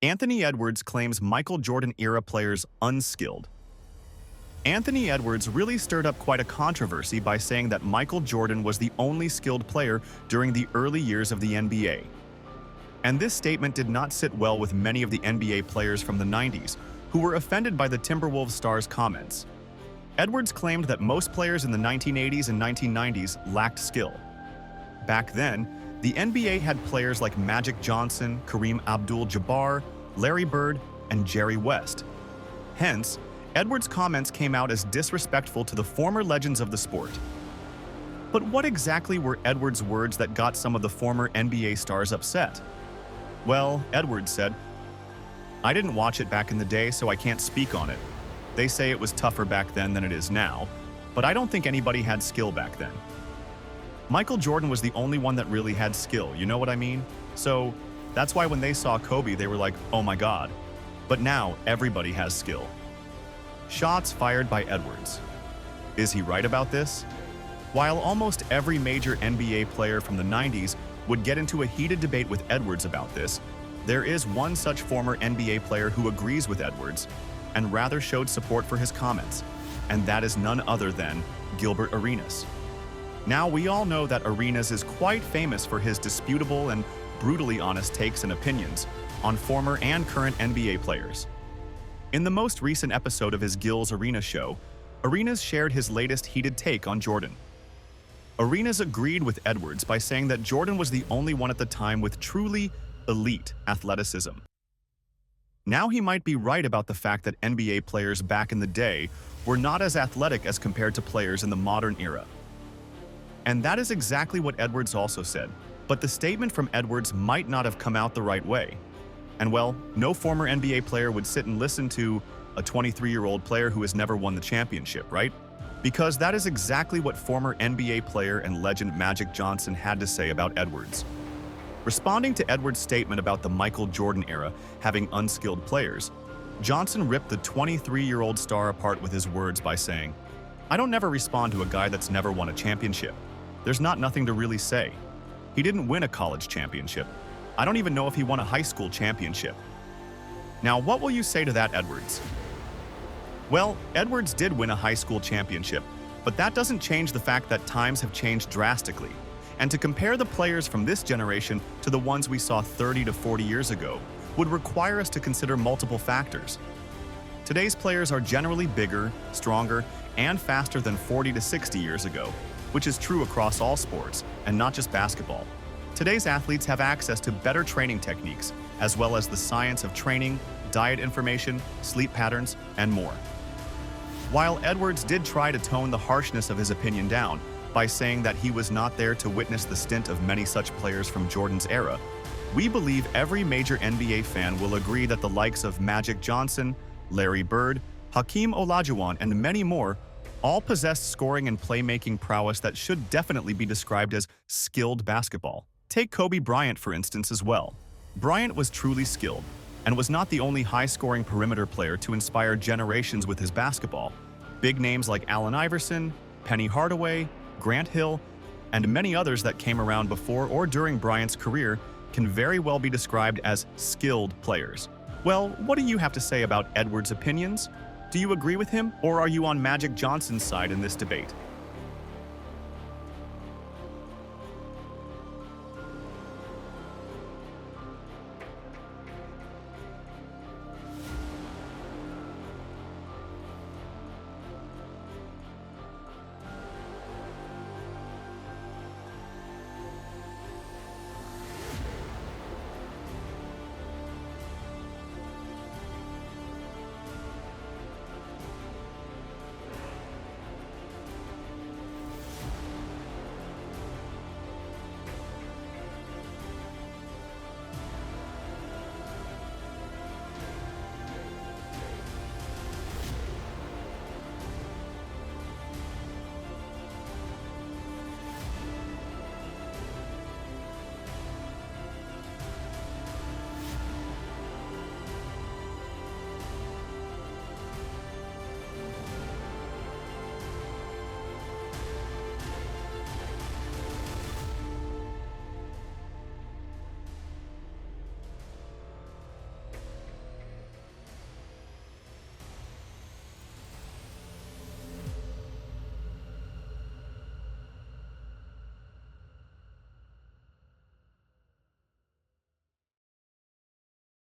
Anthony Edwards claims Michael Jordan-era players unskilled. Anthony Edwards really stirred up quite a controversy by saying that Michael Jordan was the only skilled player during the early years of the NBA. And this statement did not sit well with many of the NBA players from the 90s, who were offended by the Timberwolves star's comments. Edwards claimed that most players in the 1980s and 1990s lacked skill. Back then, the NBA had players like Magic Johnson, Kareem Abdul-Jabbar, Larry Bird, and Jerry West. Hence, Edwards' comments came out as disrespectful to the former legends of the sport. But what exactly were Edwards' words that got some of the former NBA stars upset? Well, Edwards said, "I didn't watch it back in the day, so I can't speak on it. They say it was tougher back then than it is now, but I don't think anybody had skill back then. Michael Jordan was the only one that really had skill, you know what I mean? So that's why when they saw Kobe, they were like, oh my God. But now everybody has skill." Shots fired by Edwards. Is he right about this? While almost every major NBA player from the 90s would get into a heated debate with Edwards about this, there is one such former NBA player who agrees with Edwards and rather showed support for his comments, and that is none other than Gilbert Arenas. Now, we all know that Arenas is quite famous for his disputable and brutally honest takes and opinions on former and current NBA players. In the most recent episode of his Gil's Arena show, Arenas shared his latest heated take on Jordan. Arenas agreed with Edwards by saying that Jordan was the only one at the time with truly elite athleticism. Now he might be right about the fact that NBA players back in the day were not as athletic as compared to players in the modern era. And that is exactly what Edwards also said, but the statement from Edwards might not have come out the right way. And well, no former NBA player would sit and listen to a 23-year-old player who has never won the championship, right? Because that is exactly what former NBA player and legend Magic Johnson had to say about Edwards. Responding to Edwards' statement about the Michael Jordan era having unskilled players, Johnson ripped the 23-year-old star apart with his words by saying, "I don't never respond to a guy that's never won a championship. There's nothing to really say. He didn't win a college championship. I don't even know if he won a high school championship." Now, what will you say to that, Edwards? Well, Edwards did win a high school championship, but that doesn't change the fact that times have changed drastically. And to compare the players from this generation to the ones we saw 30 to 40 years ago would require us to consider multiple factors. Today's players are generally bigger, stronger, and faster than 40 to 60 years ago, which is true across all sports, and not just basketball. Today's athletes have access to better training techniques, as well as the science of training, diet information, sleep patterns, and more. While Edwards did try to tone the harshness of his opinion down by saying that he was not there to witness the stint of many such players from Jordan's era, we believe every major NBA fan will agree that the likes of Magic Johnson, Larry Bird, Hakeem Olajuwon, and many more all possessed scoring and playmaking prowess that should definitely be described as skilled basketball. Take Kobe Bryant, for instance, as well. Bryant was truly skilled, and was not the only high-scoring perimeter player to inspire generations with his basketball. Big names like Allen Iverson, Penny Hardaway, Grant Hill, and many others that came around before or during Bryant's career can very well be described as skilled players. Well, what do you have to say about Edwards' opinions? Do you agree with him, or are you on Magic Johnson's side in this debate?